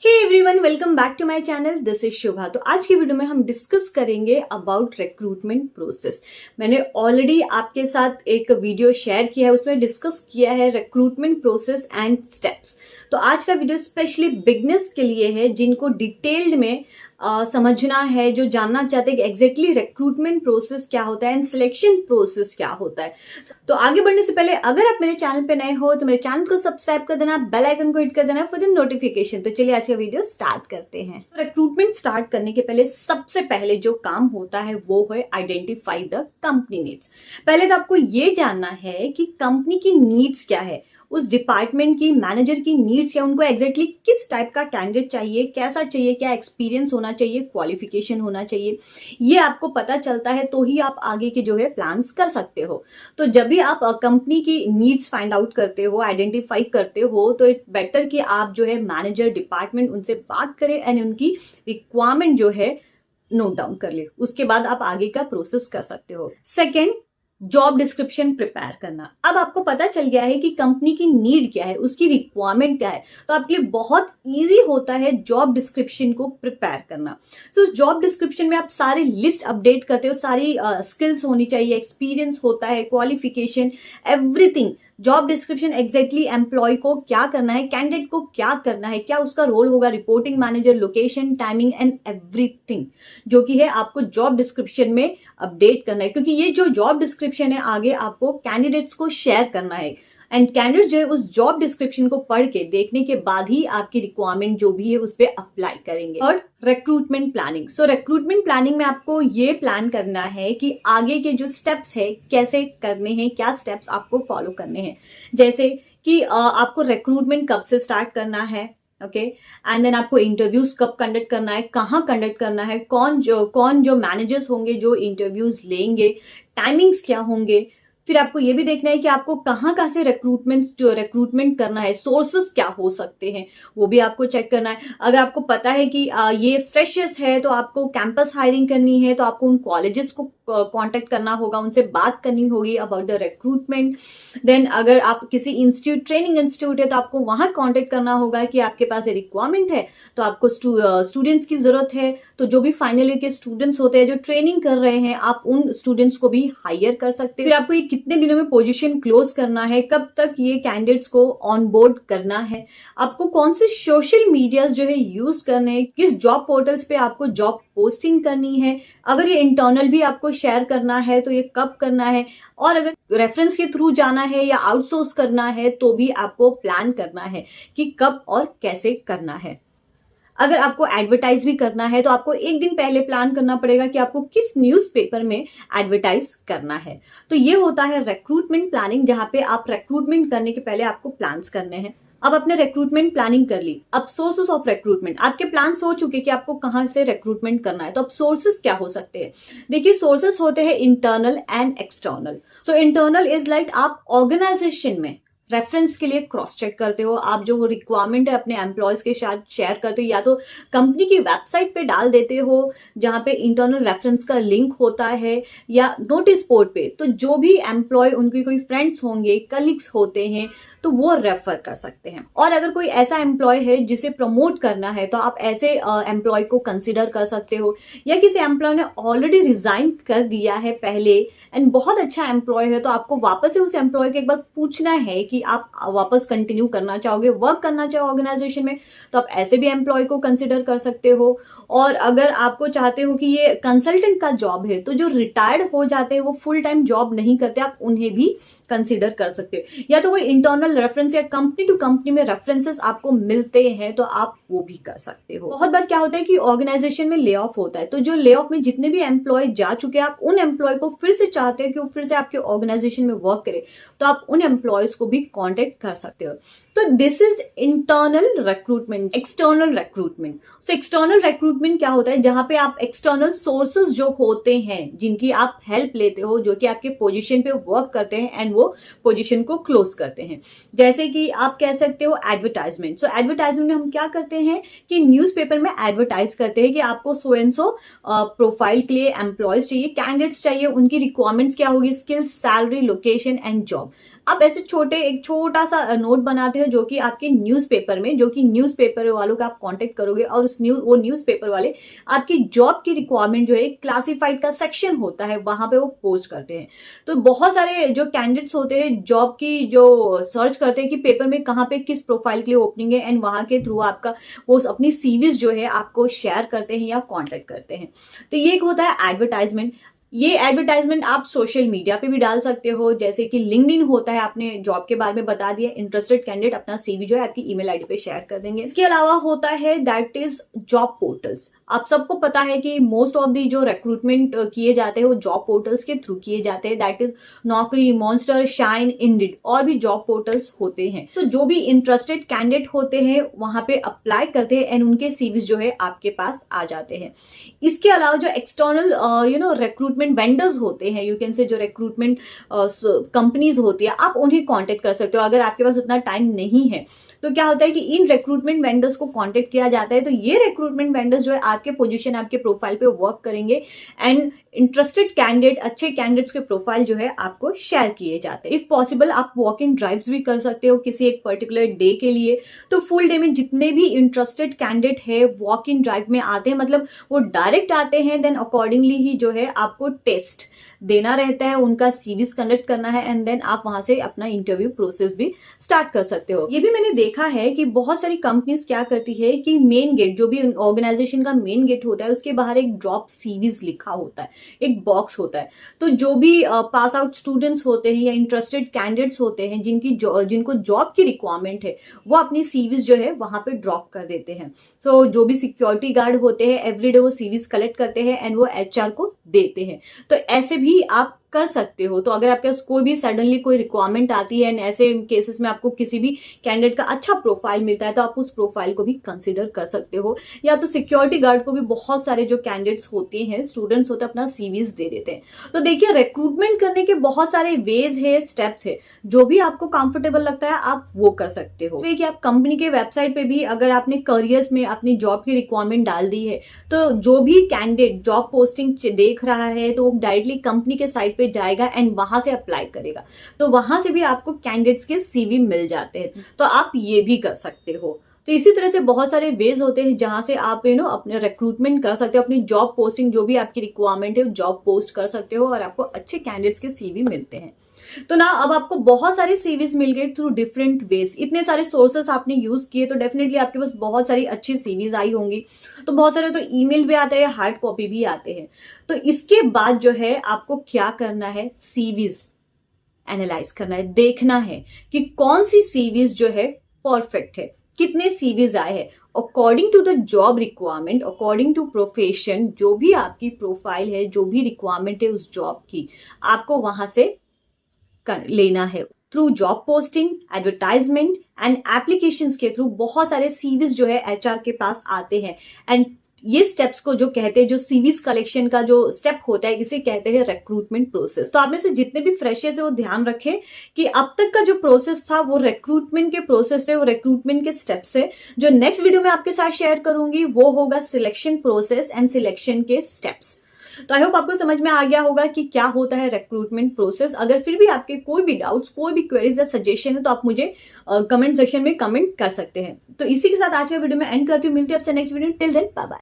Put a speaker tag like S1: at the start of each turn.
S1: Hey everyone, welcome back to my channel. This is Shubha. तो आज की वीडियो में हम डिस्कस करेंगे अबाउट रिक्रूटमेंट प्रोसेस। मैंने ऑलरेडी आपके साथ एक वीडियो शेयर किया है, उसमें डिस्कस किया है रिक्रूटमेंट प्रोसेस एंड स्टेप्स। तो आज का वीडियो स्पेशली बिगनर्स के लिए है, जिनको डिटेल्ड में समझना है, जो जानना चाहते हैं कि एग्जैक्टली रिक्रूटमेंट प्रोसेस क्या होता है एंड सिलेक्शन प्रोसेस क्या होता है। तो आगे बढ़ने से पहले अगर आप मेरे चैनल पे नए हो तो मेरे चैनल को सब्सक्राइब कर देना, बेल आइकन को हिट कर देना फॉर द नोटिफिकेशन। तो चलिए आज का वीडियो स्टार्ट करते हैं। तो रिक्रूटमेंट स्टार्ट करने के पहले सबसे पहले जो काम होता है वो है आइडेंटिफाई द कंपनी नीड्स। पहले तो आपको ये जानना है कि कंपनी की नीड्स क्या है, उस डिपार्टमेंट की मैनेजर की नीड्स क्या, उनको एग्जैक्टली किस टाइप का कैंडिडेट चाहिए, कैसा चाहिए, क्या एक्सपीरियंस होना चाहिए, क्वालिफिकेशन होना चाहिए। ये आपको पता चलता है तो ही आप आगे के जो है प्लान्स कर सकते हो। तो जब भी आप कंपनी की नीड्स फाइंड आउट करते हो, आइडेंटिफाई करते हो, तो इट बेटर कि आप जो है मैनेजर डिपार्टमेंट उनसे बात करें एंड उनकी रिक्वायरमेंट जो है नोट डाउन कर ले। उसके बाद आप आगे का प्रोसेस कर सकते हो। सेकेंड, जॉब डिस्क्रिप्शन प्रिपेयर करना। अब आपको पता चल गया है कि कंपनी की नीड क्या है, उसकी रिक्वायरमेंट क्या है, तो आपके लिए बहुत इजी होता है जॉब डिस्क्रिप्शन को प्रिपेयर करना। सो उस जॉब डिस्क्रिप्शन में आप सारी लिस्ट अपडेट करते हो, सारी स्किल्स होनी चाहिए, एक्सपीरियंस होता है, qualification, everything. Job description exactly employ को क्या करना है, कैंडिडेट को क्या करना है, क्या उसका रोल होगा, reporting manager, location, timing and everything, जो कि है आपको जॉब डिस्क्रिप्शन में अपडेट करना है। क्योंकि ये जो जॉब डिस्क्रिप्शन है आगे आपको कैंडिडेट्स को शेयर करना है एंड कैंडिडेट्स जो है उस जॉब डिस्क्रिप्शन को पढ़ के देखने के बाद ही आपकी रिक्वायरमेंट जो भी है उस पर अप्लाई करेंगे। और रिक्रूटमेंट प्लानिंग। सो रिक्रूटमेंट प्लानिंग में आपको ये प्लान करना है कि आगे के जो स्टेप्स है कैसे करने हैं, क्या स्टेप्स आपको फॉलो करने हैं। जैसे कि आपको रिक्रूटमेंट कब से स्टार्ट करना है, ओके, एंड देन आपको इंटरव्यूज कब कंडक्ट करना है, कहाँ कंडक्ट करना है, कौन जो मैनेजर्स होंगे जो इंटरव्यूज लेंगे, टाइमिंग्स क्या होंगे। फिर आपको ये भी देखना है कि आपको कहाँ से रिक्रूटमेंट करना है, सोर्सेस क्या हो सकते हैं, वो भी आपको चेक करना है। अगर आपको पता है कि ये फ्रेशर्स है तो आपको कैंपस हायरिंग करनी है, तो आपको उन कॉलेजेस को कांटेक्ट करना होगा, उनसे बात करनी होगी अबाउट द रिक्रूटमेंट। देन अगर आप किसी इंस्टीट्यूट, ट्रेनिंग इंस्टीट्यूट है, तो आपको वहां कांटेक्ट करना होगा कि आपके पास रिक्वायरमेंट है, तो आपको स्टूडेंट्स की जरूरत है, तो जो भी फाइनल ईयर के स्टूडेंट्स होते हैं जो ट्रेनिंग कर रहे हैं, आप उन स्टूडेंट्स को भी हायर कर सकते हैं। फिर आपको ये कितने दिनों में पोजीशन क्लोज करना है, कब तक ये कैंडिडेट्स को ऑन बोर्ड करना है, आपको कौन से सोशल मीडियाज जो है यूज करने हैं, किस जॉब पोर्टल्स पे आपको जॉब पोस्टिंग करनी है, अगर ये इंटरनल भी आपको शेयर करना है तो ये कब करना है, और अगर रेफरेंस के थ्रू जाना है या आउटसोर्स करना है तो भी आपको प्लान करना है कि कब और कैसे करना है। अगर आपको एडवर्टाइज भी करना है तो आपको एक दिन पहले प्लान करना पड़ेगा कि आपको किस न्यूज़पेपर में एडवर्टाइज करना है। तो ये होता है रिक्रूटमेंट प्लानिंग, जहां पे आप रिक्रूटमेंट करने के पहले आपको प्लान्स करने हैं। अब आपने रिक्रूटमेंट प्लानिंग कर ली, अब सोर्सेस ऑफ रिक्रूटमेंट, आपके प्लान्स हो चुके कि आपको कहां से रिक्रूटमेंट करना है। तो अब सोर्सेस क्या हो सकते हैं, देखिए सोर्सेस होते हैं internal and external. So internal is like आप ऑर्गेनाइजेशन में रेफरेंस के लिए क्रॉस चेक करते हो, आप जो रिक्वायरमेंट है अपने एम्प्लॉयज के साथ शेयर करते हो, या तो कंपनी की वेबसाइट पे डाल देते हो जहां पे इंटरनल रेफरेंस का लिंक होता है, या नोटिस बोर्ड पे। तो जो भी एम्प्लॉय, उनके कोई फ्रेंड्स होंगे, कलीग्स होते हैं, तो वो रेफर कर सकते हैं। और अगर कोई ऐसा एम्प्लॉय है जिसे प्रमोट करना है तो आप ऐसे एम्प्लॉय को कंसिडर कर सकते हो, या किसी एम्प्लॉय ने ऑलरेडी रिजाइन कर दिया है पहले एंड बहुत अच्छा एम्प्लॉय है, तो आपको वापस से उस एम्प्लॉय को एक बार पूछना है कि आप वापस कंटिन्यू करना चाहोगे, वर्क करना चाहो ऑर्गेनाइजेशन में, तो आप ऐसे भी एम्प्लॉय को कंसिडर कर सकते हो। और अगर आपको चाहते हो कि ये कंसल्टेंट का जॉब है, तो जो रिटायर्ड हो जाते हैं, वो फुल टाइम जॉब नहीं करते, आप उन्हें भी कंसिडर कर सकते हो। या तो कोई इंटरनल रेफरेंस या कंपनी टू कंपनी में रेफरेंसेस आपको मिलते हैं तो आप वो भी कर सकते हो। बहुत बार क्या होता है कि ऑर्गेनाइजेशन में ले ऑफ होता है, तो जो ले ऑफ में जितने भी एम्प्लॉय जा चुके हैं, आप उन एम्प्लॉय को फिर से चाहते हो कि वो फिर से आपके ऑर्गेनाइजेशन में वर्क करे, तो आप उन एम्प्लॉयज को भी कॉन्टेक्ट कर सकते हो। तो this is internal recruitment. External recruitment, so external recruitment क्या होता है, जहां पे आप एक्सटर्नल सोर्सेज जो होते हैं, जिनकी आप हेल्प लेते हो, जो कि आपके पोजीशन पे वर्क करते हैं एंड वो पोजीशन को क्लोज करते हैं। जैसे कि आप कह सकते हो एडवर्टाइजमेंट। सो एडवर्टाइजमेंट में हम क्या करते हैं कि न्यूज़पेपर में एडवर्टाइज करते हैं कि आपको सो एंड सो प्रोफाइल के लिए एम्प्लॉयज चाहिए, कैंडिडेट्स चाहिए, उनकी रिक्वायरमेंट्स क्या होगी, skills, salary, location and job. आप ऐसे एक छोटा सा नोट बनाते हो जो कि आपके न्यूज़पेपर में, जो कि न्यूज़पेपर वालों का आप कांटेक्ट करोगे और वो न्यूज़पेपर वाले आपकी जॉब की रिक्वायरमेंट जो है क्लासिफाइड का सेक्शन होता है वहां पे वो पोस्ट करते हैं। तो बहुत सारे जो कैंडिडेट्स होते हैं जॉब की जो सर्च करते हैं कि पेपर में कहाँ पे किस प्रोफाइल के लिए ओपनिंग है, एंड वहां के थ्रू आपका वो अपनी सीवीज जो है आपको शेयर करते हैं या कॉन्टेक्ट करते हैं। तो ये एक होता है एडवर्टाइजमेंट। ये एडवर्टाइजमेंट आप सोशल मीडिया पे भी डाल सकते हो, जैसे कि लिंक्डइन होता है, आपने जॉब के बारे में बता दिया, इंटरेस्टेड कैंडिडेट अपना सीवी जो है आपकी ईमेल आईडी पे शेयर कर देंगे। इसके अलावा होता है दैट इज जॉब पोर्टल्स। आप सबको पता है कि मोस्ट ऑफ दी जो रिक्रूटमेंट किए जाते हैं वो जॉब पोर्टल्स के थ्रू किए जाते हैं, दैट इज नौकरी, मॉन्स्टर, शाइन, इंडिड और भी जॉब पोर्टल्स होते हैं। तो जो भी इंटरेस्टेड कैंडिडेट होते हैं वहां पे अप्लाई करते हैं एंड उनके सीवीज जो है आपके पास आ जाते हैं। इसके अलावा जो एक्सटर्नल रिक्रूटमेंट वेंडर्स होते हैं, यू कैन से जो रिक्रूटमेंट कंपनीज होती है, आप उन्हें कांटेक्ट कर सकते हो अगर आपके पास उतना टाइम नहीं है। तो क्या होता है कि इन रिक्रूटमेंट वेंडर्स को कांटेक्ट किया जाता है, तो ये रिक्रूटमेंट वेंडर्स जो है आपके पोजीशन, आपके प्रोफाइल पे वर्क करेंगे एंड इंटरेस्टेड कैंडिडेट, अच्छे कैंडिडेट्स के प्रोफाइल जो है आपको शेयर किए जाते हैं। इफ पॉसिबल आप वॉक इन ड्राइव्स भी कर सकते हो किसी एक पर्टिकुलर डे के लिए। तो फुल डे में जितने भी इंटरेस्टेड कैंडिडेट है वॉक इन ड्राइव में आते हैं, मतलब वो डायरेक्ट आते हैं, देन अकॉर्डिंगली ही जो है आपको टेस्ट देना रहता है, उनका सीवीज कंडक्ट करना है एंड देन आप वहां से अपना इंटरव्यू प्रोसेस भी स्टार्ट कर सकते हो। ये भी मैंने देखा है कि बहुत सारी कंपनीज क्या करती है कि मेन गेट, जो भी ऑर्गेनाइजेशन का मेन गेट होता है उसके बाहर एक जॉब सीवीज लिखा होता है, एक बॉक्स होता है। तो जो भी पास आउट स्टूडेंट्स होते हैं या इंटरेस्टेड कैंडिडेट्स होते हैं जिनको जॉब की रिक्वायरमेंट है, वो अपनी सीवीज जो है वहां पे ड्रॉप कर देते हैं। सो जो भी सिक्योरिटी गार्ड होते हैं एवरीडे वो सीवीज कलेक्ट करते हैं एंड वो एचआर को देते हैं। तो ऐसे भी आप कर सकते हो। तो अगर आपके पास कोई भी सडनली कोई रिक्वायरमेंट आती है एंड ऐसे केसेस में आपको किसी भी कैंडिडेट का अच्छा प्रोफाइल मिलता है तो आप उस प्रोफाइल को भी कंसिडर कर सकते हो। या तो सिक्योरिटी गार्ड को भी बहुत सारे जो कैंडिडेट्स होते हैं, स्टूडेंट्स होते हैं, अपना सीवीज दे देते हैं। तो देखिए रिक्रूटमेंट करने के बहुत सारे वेज है, स्टेप्स है, जो भी आपको कंफर्टेबल लगता है आप वो कर सकते हो। तो आप कंपनी के वेबसाइट पे भी अगर आपने करियर्स में अपनी जॉब की रिक्वायरमेंट डाल दी है तो जो भी कैंडिडेट जॉब पोस्टिंग देख रहा है तो वो डायरेक्टली कंपनी के साइट पे जाएगा एंड वहां से अप्लाई करेगा। तो वहां से भी आपको कैंडिडेट्स के सीवी मिल जाते हैं। तो आप ये भी कर सकते हो। तो इसी तरह से बहुत सारे वेज होते हैं जहां से आप अपने रिक्रूटमेंट कर सकते हो, अपनी जॉब पोस्टिंग जो भी आपकी रिक्वायरमेंट है जॉब पोस्ट कर सकते हो और आपको अच्छे कैंडिडेट्स के सीवी मिलते हैं। तो ना अब आपको बहुत सारे सीवीज मिल गए थ्रू डिफरेंट वेज। इतने सारे सोर्सेस आपने यूज किए तो डेफिनेटली आपके पास बहुत सारी अच्छी सीवीज आई होंगी। तो बहुत सारे तो ईमेल भी आते हैं, हार्ड कॉपी भी आते हैं। तो इसके बाद जो है आपको क्या करना है, सीवीज एनालाइज करना है, देखना है कि कौन सी सीवीज जो है परफेक्ट है, कितने सीवीज आए हैं according to the job requirement, according to profession. जो भी आपकी प्रोफाइल है, जो भी रिक्वायरमेंट है उस जॉब की, आपको वहां से लेना है। Through job posting, advertisement and applications के थ्रू बहुत सारे सीवीज जो है एचआर के पास आते हैं एंड ये स्टेप्स को जो कहते हैं, जो सीवीज कलेक्शन का जो स्टेप होता है, इसे कहते हैं रिक्रूटमेंट प्रोसेस। तो आप में से जितने भी फ्रेशर्स है वो ध्यान रखें कि अब तक का जो प्रोसेस था वो रिक्रूटमेंट के प्रोसेस है, वो रिक्रूटमेंट के स्टेप्स है। जो नेक्स्ट वीडियो में आपके साथ शेयर करूंगी वो होगा सिलेक्शन प्रोसेस एंड सिलेक्शन के स्टेप्स। तो आई होप आपको समझ में आ गया होगा कि क्या होता है रिक्रूटमेंट प्रोसेस। अगर फिर भी आपके कोई भी डाउट्स, कोई भी क्वेरीज या सजेशन है तो आप मुझे कमेंट सेक्शन में कमेंट कर सकते हैं। तो इसी के साथ आज का वीडियो में एंड करती हूँ। मिलती है आपसे next video. Till then bye bye.